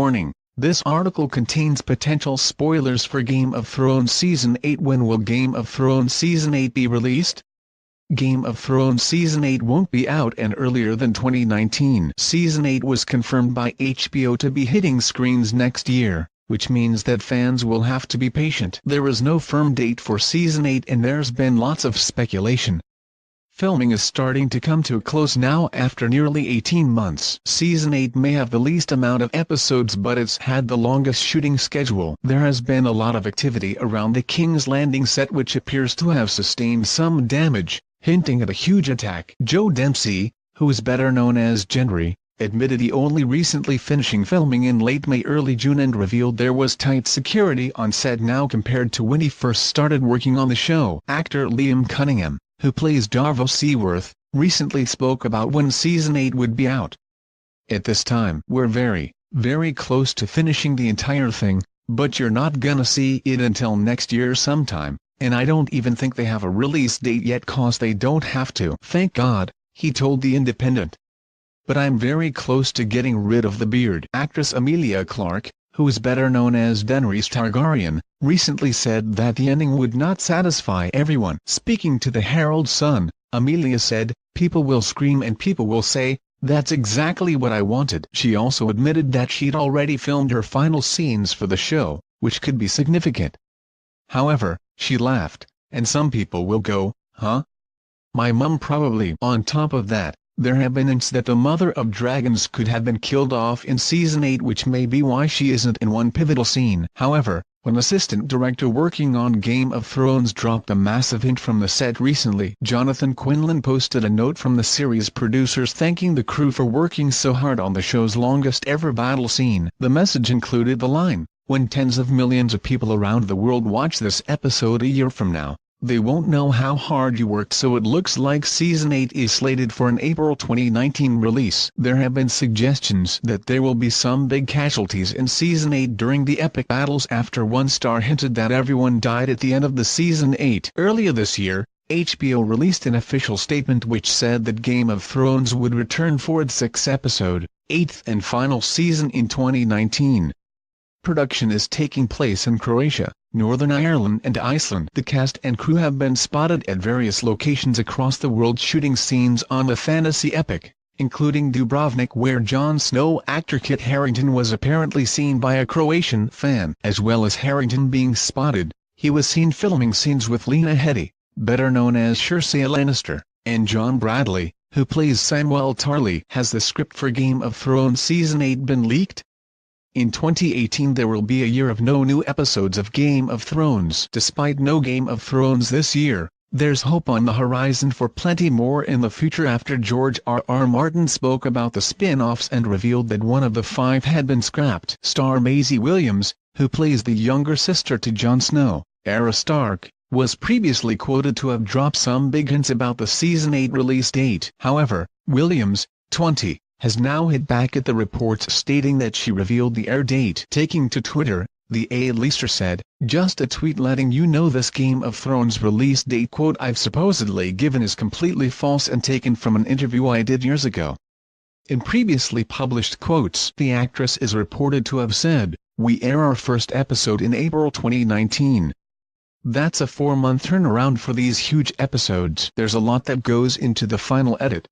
Warning: this article contains potential spoilers for Game of Thrones Season 8. When will Game of Thrones Season 8 be released? Game of Thrones Season 8 won't be out and earlier than 2019. Season 8 was confirmed by HBO to be hitting screens next year, which means that fans will have to be patient. There is no firm date for Season 8 and there's been lots of speculation. Filming is starting to come to a close now after nearly 18 months. Season 8 may have the least amount of episodes but it's had the longest shooting schedule. There has been a lot of activity around the King's Landing set which appears to have sustained some damage, hinting at a huge attack. Joe Dempsey, who is better known as Gendry, admitted he only recently finishing filming in late May early June and revealed there was tight security on set now compared to when he first started working on the show. Actor Liam Cunningham, who plays Davos Seaworth, recently spoke about when Season 8 would be out. At this time, we're very, very close to finishing the entire thing, but you're not gonna see it until next year sometime, and I don't even think they have a release date yet cause they don't have to. Thank God, he told The Independent. But I'm very close to getting rid of the beard. Actress Emilia Clarke, who is better known as Daenerys Targaryen, recently said that the ending would not satisfy everyone. Speaking to the Herald Sun, Emilia said, "People will scream and people will say, 'That's exactly what I wanted.'" She also admitted that she'd already filmed her final scenes for the show, which could be significant. However, she laughed, and some people will go, "Huh? My mum probably." On top of that, there have been hints that the Mother of Dragons could have been killed off in Season 8, which may be why she isn't in one pivotal scene. However, when assistant director working on Game of Thrones dropped a massive hint from the set recently, Jonathan Quinlan posted a note from the series producers thanking the crew for working so hard on the show's longest ever battle scene. The message included the line, "When tens of millions of people around the world watch this episode a year from now, they won't know how hard you worked." So it looks like Season 8 is slated for an April 2019 release. There have been suggestions that there will be some big casualties in Season 8 during the epic battles after one star hinted that everyone died at the end of the Season 8. Earlier this year, HBO released an official statement which said that Game of Thrones would return for its 6th-episode, 8th and final season in 2019. Production is taking place in Croatia, Northern Ireland and Iceland. The cast and crew have been spotted at various locations across the world shooting scenes on the fantasy epic, including Dubrovnik where Jon Snow actor Kit Harington was apparently seen by a Croatian fan. As well as Harington being spotted, he was seen filming scenes with Lena Headey, better known as Cersei Lannister, and John Bradley, who plays Samwell Tarly. Has the script for Game of Thrones Season 8 been leaked? In 2018 there will be a year of no new episodes of Game of Thrones. Despite no Game of Thrones this year, there's hope on the horizon for plenty more in the future after George R.R. Martin spoke about the spin-offs and revealed that one of the 5 had been scrapped. Star Maisie Williams, who plays the younger sister to Jon Snow, Arya Stark, was previously quoted to have dropped some big hints about the Season 8 release date. However, Williams, 20, has now hit back at the reports stating that she revealed the air date. Taking to Twitter, the A-lister said, "Just a tweet letting you know this Game of Thrones release date quote I've supposedly given is completely false and taken from an interview I did years ago." In previously published quotes, the actress is reported to have said, "We air our first episode in April 2019. That's a 4-month turnaround for these huge episodes. There's a lot that goes into the final edit."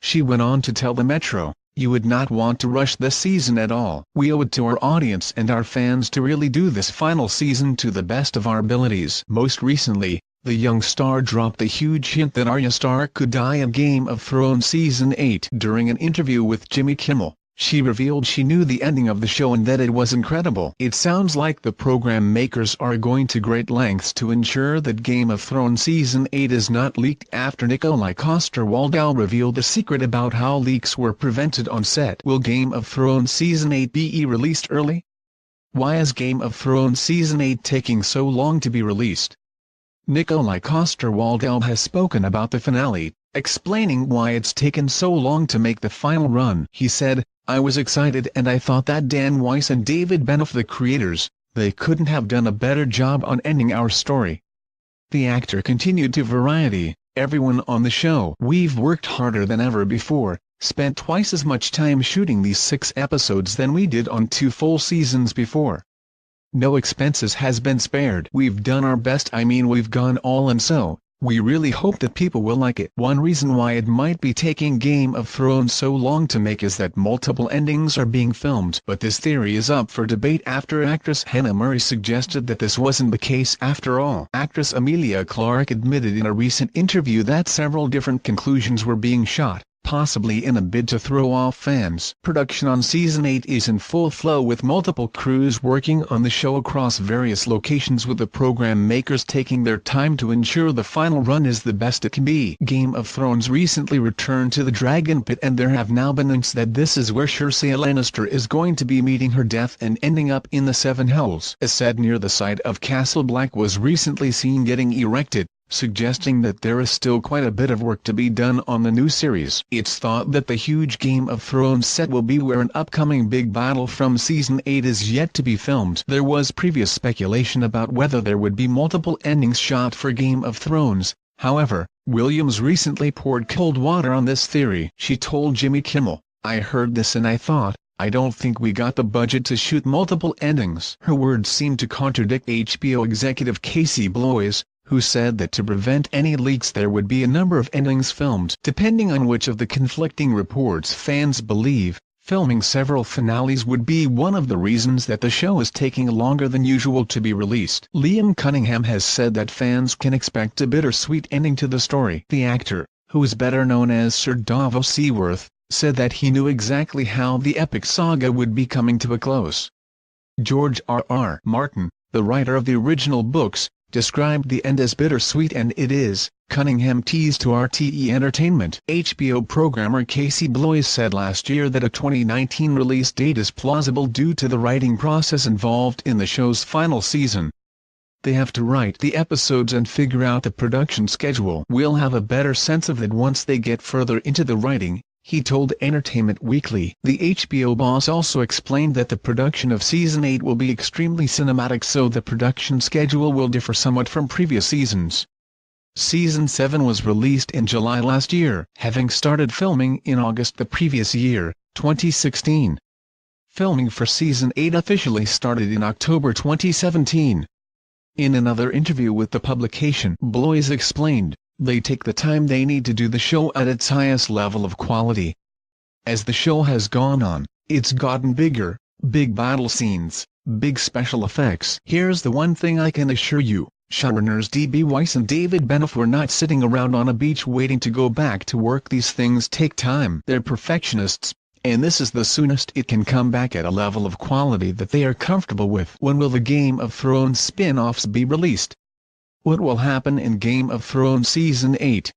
She went on to tell the Metro, "You would not want to rush this season at all. We owe it to our audience and our fans to really do this final season to the best of our abilities." Most recently, the young star dropped a huge hint that Arya Stark could die in Game of Thrones Season 8. During an interview with Jimmy Kimmel, she revealed she knew the ending of the show and that it was incredible. It sounds like the program makers are going to great lengths to ensure that Game of Thrones Season 8 is not leaked after Nikolai Coster-Waldau revealed a secret about how leaks were prevented on set. Will Game of Thrones Season 8 be released early? Why is Game of Thrones Season 8 taking so long to be released? Nikolai Coster-Waldau has spoken about the finale, explaining why it's taken so long to make the final run. He said, "I was excited and I thought that Dan Weiss and David Benioff, the creators, they couldn't have done a better job on ending our story." The actor continued to Variety, "Everyone on the show, we've worked harder than ever before, spent twice as much time shooting these 6 episodes than we did on 2 full seasons before. No expenses has been spared. We've done our best, I mean we've gone all in, so we really hope that people will like it. One reason why it might be taking Game of Thrones so long to make is that multiple endings are being filmed. But this theory is up for debate after actress Hannah Murray suggested that this wasn't the case after all. Actress Emilia Clarke admitted in a recent interview that several different conclusions were being shot, possibly in a bid to throw off fans. Production on Season 8 is in full flow with multiple crews working on the show across various locations, with the program makers taking their time to ensure the final run is the best it can be. Game of Thrones recently returned to the Dragon Pit, and there have now been hints that this is where Cersei Lannister is going to be meeting her death and ending up in the Seven Hells. A set near the site of Castle Black was recently seen getting erected, suggesting that there is still quite a bit of work to be done on the new series. It's thought that the huge Game of Thrones set will be where an upcoming big battle from Season 8 is yet to be filmed. There was previous speculation about whether there would be multiple endings shot for Game of Thrones. However, Williams recently poured cold water on this theory. She told Jimmy Kimmel, "I heard this and I thought, I don't think we got the budget to shoot multiple endings." Her words seemed to contradict HBO executive Casey Bloys, who said that to prevent any leaks there would be a number of endings filmed. Depending on which of the conflicting reports fans believe, filming several finales would be one of the reasons that the show is taking longer than usual to be released. Liam Cunningham has said that fans can expect a bittersweet ending to the story. The actor, who is better known as Sir Davos Seaworth, said that he knew exactly how the epic saga would be coming to a close. George R.R. Martin, the writer of the original books, described the end as bittersweet, and it is, Cunningham teased to RTE Entertainment. HBO programmer Casey Bloys said last year that a 2019 release date is plausible due to the writing process involved in the show's final season. They have to write the episodes and figure out the production schedule. "We'll have a better sense of that once they get further into the writing," he told Entertainment Weekly. The HBO boss also explained that the production of Season 8 will be extremely cinematic, so the production schedule will differ somewhat from previous seasons. Season 7 was released in July last year, having started filming in August the previous year, 2016. Filming for Season 8 officially started in October 2017. In another interview with the publication, Bloys explained, "They take the time they need to do the show at its highest level of quality. As the show has gone on, it's gotten bigger, big battle scenes, big special effects. Here's the one thing I can assure you, showrunners D.B. Weiss and David Benioff were not sitting around on a beach waiting to go back to work. These things take time. They're perfectionists, and this is the soonest it can come back at a level of quality that they are comfortable with." When will the Game of Thrones spin-offs be released? What will happen in Game of Thrones Season 8?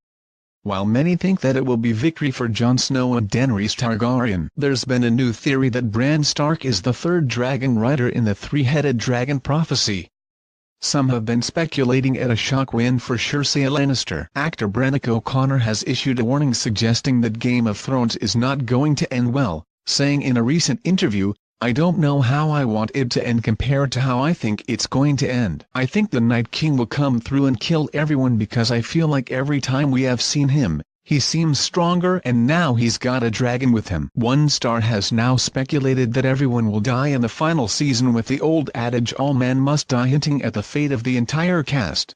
While many think that it will be victory for Jon Snow and Daenerys Targaryen, there's been a new theory that Bran Stark is the third dragon rider in the three-headed dragon prophecy. Some have been speculating at a shock win for Cersei Lannister. Actor Brannock O'Connor has issued a warning suggesting that Game of Thrones is not going to end well, saying in a recent interview, "I don't know how I want it to end compared to how I think it's going to end. I think the Night King will come through and kill everyone, because I feel like every time we have seen him, he seems stronger, and now he's got a dragon with him." One star has now speculated that everyone will die in the final season, with the old adage "all men must die" hinting at the fate of the entire cast.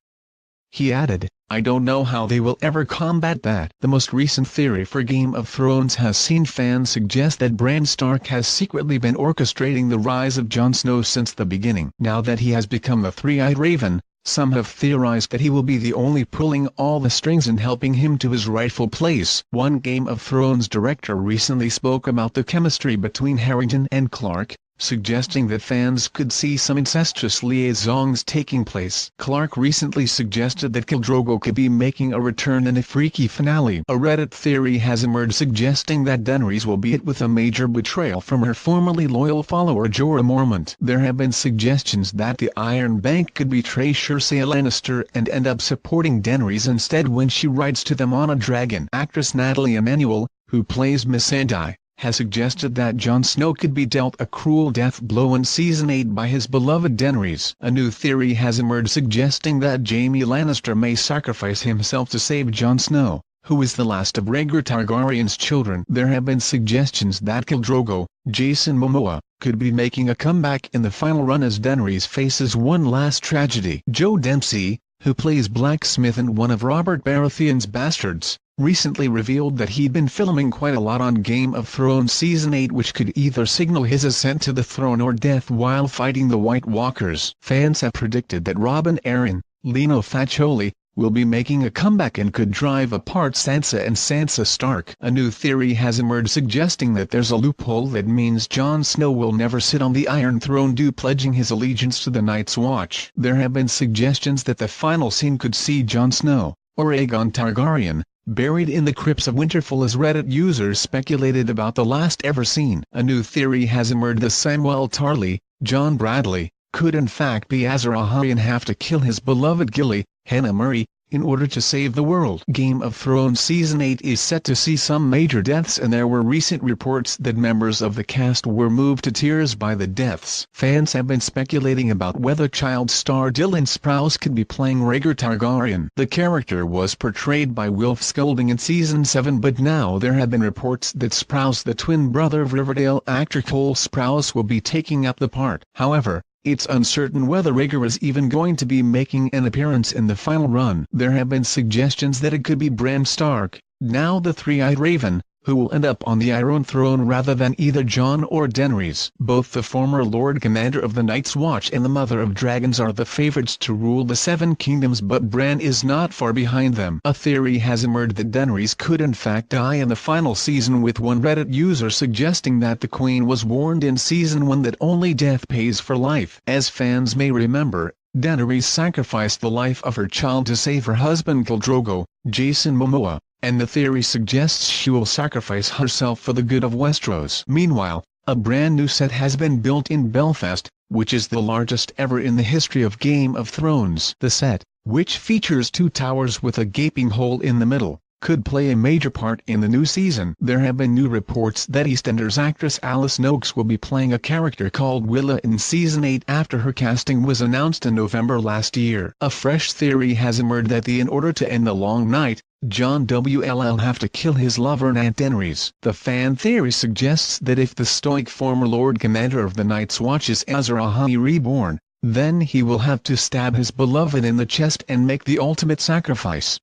He added, "I don't know how they will ever combat that." The most recent theory for Game of Thrones has seen fans suggest that Bran Stark has secretly been orchestrating the rise of Jon Snow since the beginning. Now that he has become the three-eyed raven, some have theorized that he will be the only pulling all the strings and helping him to his rightful place. One Game of Thrones director recently spoke about the chemistry between Harrington and Clarke, suggesting that fans could see some incestuous liaisons taking place. Clarke recently suggested that Khal Drogo could be making a return in a freaky finale. A Reddit theory has emerged suggesting that Daenerys will be hit with a major betrayal from her formerly loyal follower Jorah Mormont. There have been suggestions that the Iron Bank could betray Cersei Lannister and end up supporting Daenerys instead when she rides to them on a dragon. Actress Natalie Emmanuel, who plays Missandei, has suggested that Jon Snow could be dealt a cruel death blow in Season 8 by his beloved Daenerys. A new theory has emerged suggesting that Jaime Lannister may sacrifice himself to save Jon Snow. who is the last of Rhaegar Targaryen's children. There have been suggestions that Khal Drogo, Jason Momoa, could be making a comeback in the final run as Daenerys faces one last tragedy. Joe Dempsey, who plays Blacksmith in one of Robert Baratheon's bastards, recently revealed that he'd been filming quite a lot on Game of Thrones Season 8, which could either signal his ascent to the throne or death while fighting the White Walkers. Fans have predicted that Robin Arryn, Lino Faccioli, will be making a comeback and could drive apart Sansa and Sansa Stark. A new theory has emerged suggesting that there's a loophole that means Jon Snow will never sit on the Iron Throne due pledging his allegiance to the Night's Watch. There have been suggestions that the final scene could see Jon Snow, or Aegon Targaryen, buried in the crypts of Winterfell as Reddit users speculated about the last ever scene. A new theory has emerged that Samwell Tarly, John Bradley, could in fact be Azor Ahai and have to kill his beloved Gilly, Hannah Murray, in order to save the world. Game of Thrones Season 8 is set to see some major deaths, and there were recent reports that members of the cast were moved to tears by the deaths. Fans have been speculating about whether child star Dylan Sprouse could be playing Rhaegar Targaryen. The character was portrayed by Wilf Scolding in Season 7, but now there have been reports that Sprouse, the twin brother of Riverdale actor Cole Sprouse, will be taking up the part. However, it's uncertain whether Rhaegar is even going to be making an appearance in the final run. There have been suggestions that it could be Bran Stark, now the Three-Eyed Raven, who will end up on the Iron Throne rather than either Jon or Daenerys. Both the former Lord Commander of the Night's Watch and the Mother of Dragons are the favorites to rule the Seven Kingdoms, but Bran is not far behind them. A theory has emerged that Daenerys could in fact die in the final season, with one Reddit user suggesting that the Queen was warned in Season 1 that only death pays for life. As fans may remember, Daenerys sacrificed the life of her child to save her husband Khal Drogo, Jason Momoa, and the theory suggests she will sacrifice herself for the good of Westeros. Meanwhile, a brand new set has been built in Belfast, which is the largest ever in the history of Game of Thrones. The set, which features 2 towers with a gaping hole in the middle, could play a major part in the new season. There have been new reports that EastEnders actress Alice Noakes will be playing a character called Willa in Season 8 after her casting was announced in November last year. A fresh theory has emerged that in order to end the long night, Jon will have to kill his lover Aunt Daenerys. The fan theory suggests that if the stoic former Lord Commander of the Night's Watch is Azor Ahai reborn, then he will have to stab his beloved in the chest and make the ultimate sacrifice.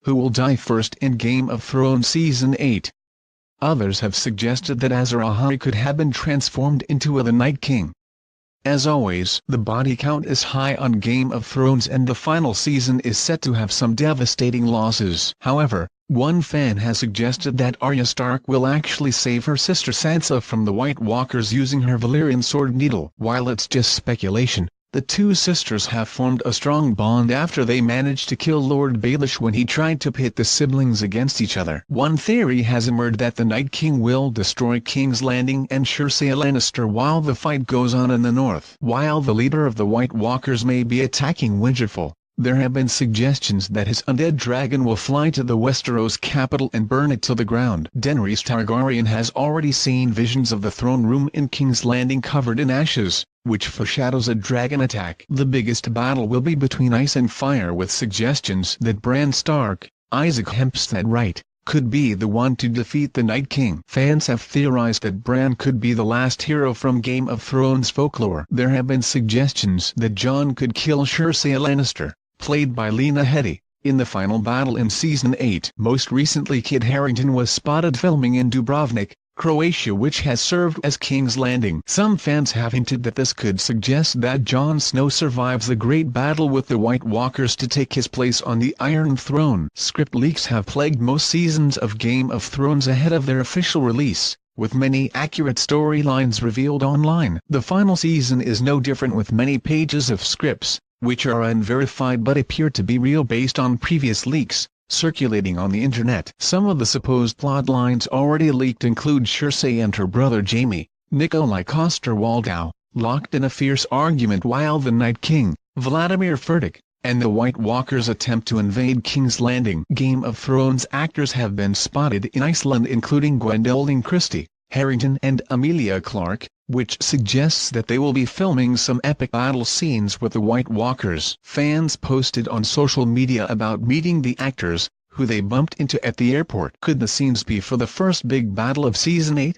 Who will die first in Game of Thrones Season 8? Others have suggested that Azor Ahai could have been transformed into the Night King. As always, the body count is high on Game of Thrones and the final season is set to have some devastating losses. However, one fan has suggested that Arya Stark will actually save her sister Sansa from the White Walkers using her Valyrian sword needle. While it's just speculation, the two sisters have formed a strong bond after they managed to kill Lord Baelish when he tried to pit the siblings against each other. One theory has emerged that the Night King will destroy King's Landing and Cersei Lannister while the fight goes on in the north. While the leader of the White Walkers may be attacking Winterfell, there have been suggestions that his undead dragon will fly to the Westeros capital and burn it to the ground. Daenerys Targaryen has already seen visions of the throne room in King's Landing covered in ashes, which foreshadows a dragon attack. The biggest battle will be between ice and fire, with suggestions that Bran Stark, Isaac Hempstead Wright, could be the one to defeat the Night King. Fans have theorized that Bran could be the last hero from Game of Thrones folklore. There have been suggestions that Jon could kill Cersei Lannister, played by Lena Headey, in the final battle in Season 8. Most recently, Kit Harington was spotted filming in Dubrovnik, Croatia, which has served as King's Landing. Some fans have hinted that this could suggest that Jon Snow survives the great battle with the White Walkers to take his place on the Iron Throne. Script leaks have plagued most seasons of Game of Thrones ahead of their official release, with many accurate storylines revealed online. The final season is no different, with many pages of scripts, which are unverified but appear to be real based on previous leaks, circulating on the internet. Some of the supposed plotlines already leaked include Cersei and her brother Jaime, Nikolai Coster-Waldau, locked in a fierce argument while the Night King, Vladimir Furtick, and the White Walkers attempt to invade King's Landing. Game of Thrones actors have been spotted in Iceland, including Gwendoline Christie, Harington and Emilia Clarke, which suggests that they will be filming some epic battle scenes with the White Walkers. Fans posted on social media about meeting the actors, who they bumped into at the airport. Could the scenes be for the first big battle of Season 8?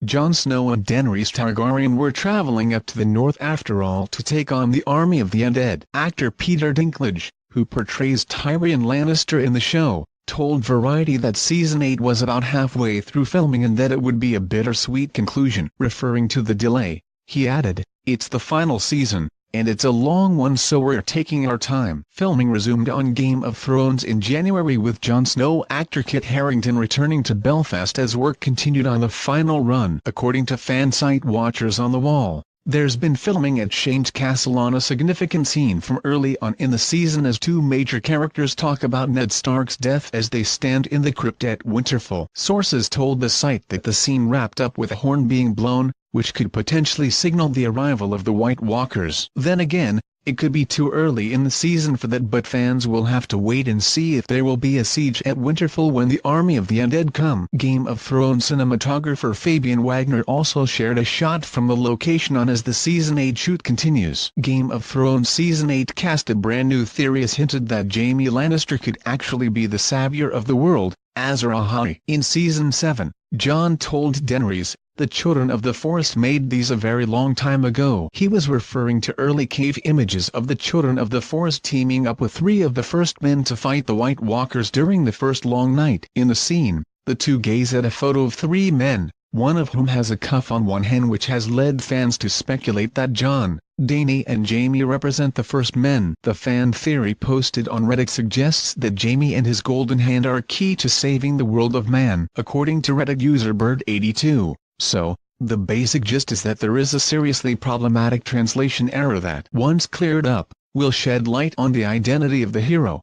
Jon Snow and Daenerys Targaryen were traveling up to the north after all to take on the army of the undead. Actor Peter Dinklage, who portrays Tyrion Lannister in the show, told Variety that Season 8 was about halfway through filming and that it would be a bittersweet conclusion. Referring to the delay, he added, "It's the final season, and it's a long one, so we're taking our time." Filming resumed on Game of Thrones in January, with Jon Snow actor Kit Harington returning to Belfast as work continued on the final run. According to fan site Watchers on the Wall, there's been filming at Shane's Castle on a significant scene from early on in the season as two major characters talk about Ned Stark's death as they stand in the crypt at Winterfell. Sources told the site that the scene wrapped up with a horn being blown, which could potentially signal the arrival of the White Walkers. Then again, it could be too early in the season for that, but fans will have to wait and see if there will be a siege at Winterfell when the army of the undead come. Game of Thrones cinematographer Fabian Wagner also shared a shot from the location on as the Season 8 shoot continues. Game of Thrones Season 8 cast a brand new theory has hinted that Jaime Lannister could actually be the savior of the world, Azor Ahai. In Season 7, Jon told Daenerys, "The children of the forest made these a very long time ago." He was referring to early cave images of the children of the forest teaming up with 3 of the first men to fight the White Walkers during the first long night. In the scene, the two gaze at a photo of 3 men, one of whom has a cuff on one hand, which has led fans to speculate that Jon, Dany and Jaime represent the first men. The fan theory posted on Reddit suggests that Jaime and his golden hand are key to saving the world of man. According to Reddit user Bird82, so, the basic gist is that there is a seriously problematic translation error that, once cleared up, will shed light on the identity of the hero.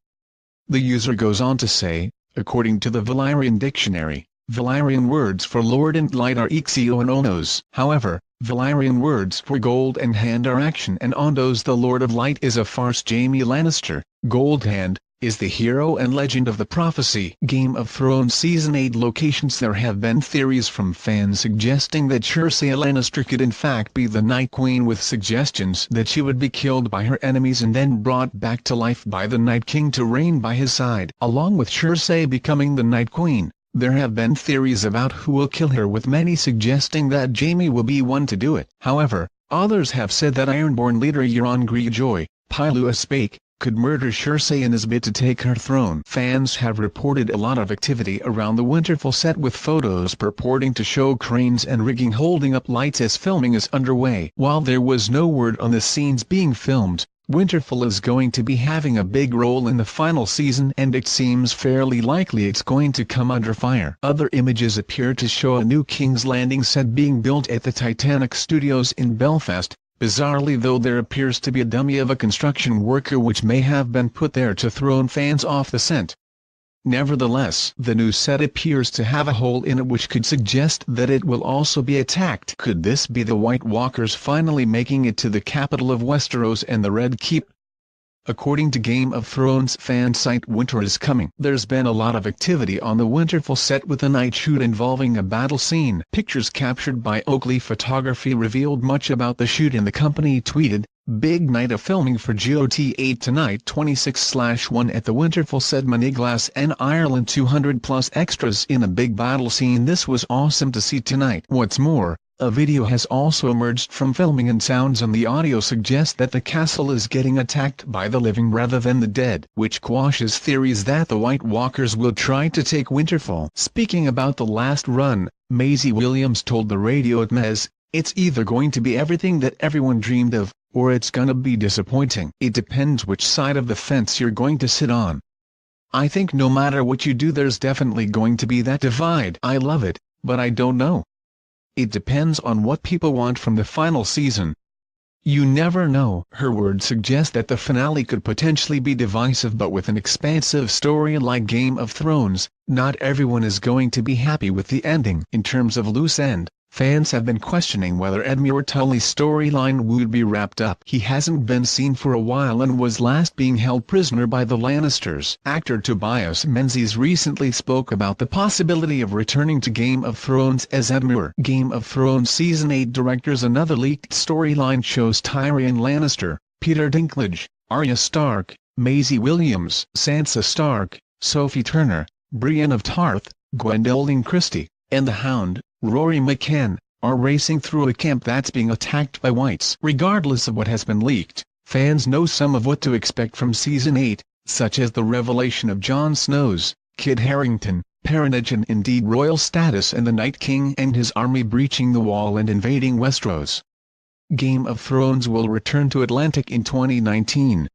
The user goes on to say, according to the Valyrian dictionary, Valyrian words for lord and light are Ixio and Onos. However, Valyrian words for gold and hand are action, and Ondos, the Lord of Light, is a farce. Jaime Lannister, Gold Hand, is the hero and legend of the prophecy. Game of Thrones Season 8 locations. There have been theories from fans suggesting that Cersei Lannister could in fact be the Night Queen, with suggestions that she would be killed by her enemies and then brought back to life by the Night King to reign by his side. Along with Cersei becoming the Night Queen, there have been theories about who will kill her, with many suggesting that Jaime will be one to do it. However, others have said that Ironborn leader Euron Greyjoy, Pylu Espake, could murder Cersei in his bid to take her throne. Fans have reported a lot of activity around the Winterfell set, with photos purporting to show cranes and rigging holding up lights as filming is underway. While there was no word on the scenes being filmed, Winterfell is going to be having a big role in the final season, and it seems fairly likely it's going to come under fire. Other images appear to show a new King's Landing set being built at the Titanic Studios in Belfast. Bizarrely though, there appears to be a dummy of a construction worker which may have been put there to throw fans off the scent. Nevertheless, the new set appears to have a hole in it which could suggest that it will also be attacked. Could this be the White Walkers finally making it to the capital of Westeros and the Red Keep? According to Game of Thrones fan site Winter is Coming, there's been a lot of activity on the Winterfell set, with a night shoot involving a battle scene. Pictures captured by Oakley Photography revealed much about the shoot, and the company tweeted, "Big night of filming for GOT 8 tonight, 26/1 at the Winterfell set, Maniglass and Ireland, 200 plus extras in a big battle scene. This was awesome to see tonight." What's more, a video has also emerged from filming, and sounds on the audio suggest that the castle is getting attacked by the living rather than the dead, which quashes theories that the White Walkers will try to take Winterfell. Speaking about the last run, Maisie Williams told the radio at Mez, "It's either going to be everything that everyone dreamed of, or it's gonna be disappointing. It depends which side of the fence you're going to sit on. I think no matter what you do, there's definitely going to be that divide. I love it, but I don't know. It depends on what people want from the final season. You never know." Her words suggest that the finale could potentially be divisive, but with an expansive story like Game of Thrones, not everyone is going to be happy with the ending. In terms of loose end, fans have been questioning whether Edmure Tully's storyline would be wrapped up. He hasn't been seen for a while and was last being held prisoner by the Lannisters. Actor Tobias Menzies recently spoke about the possibility of returning to Game of Thrones as Edmure. Game of Thrones Season 8 directors. Another leaked storyline shows Tyrion Lannister, Peter Dinklage, Arya Stark, Maisie Williams, Sansa Stark, Sophie Turner, Brienne of Tarth, Gwendoline Christie, and the Hound, Rory McCann, are racing through a camp that's being attacked by whites. Regardless of what has been leaked, fans know some of what to expect from Season 8, such as the revelation of Jon Snow's, Kit Harington, parentage and indeed royal status, and the Night King and his army breaching the wall and invading Westeros. Game of Thrones will return to Atlantic in 2019.